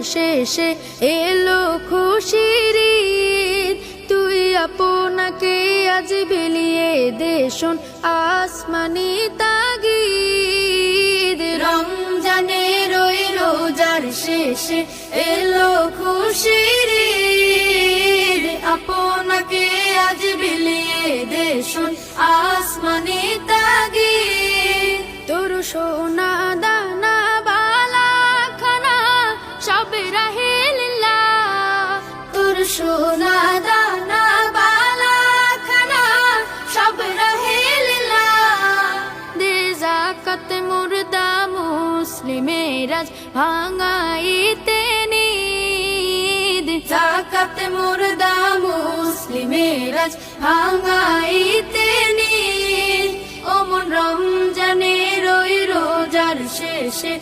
শেষে এলো খুশির ঈদ। তুই আপনাকে আজ বিলিয়ে দে শোন আসমানি তাগিদ। রমজানের ওই রোজার শেষে এলো খুশির ঈদ। আপনাকে আজ বিলিয়ে দে শোন আসমানি তাগিদ। তোর সোনা দানা বালা খানা সব রাহে লিল্লাহ। তোর সোনা দানা বালা খানা সব রাহে লিল্লাহ। দে যাকাত মুর্দা মুসলিমের আজ ভাঙাইতে নিদ। যাকাত মুর্দা মুসলিমের আজ ভাঙাইতে নিদ। ও মন রমজানের ওই রোজার শেষে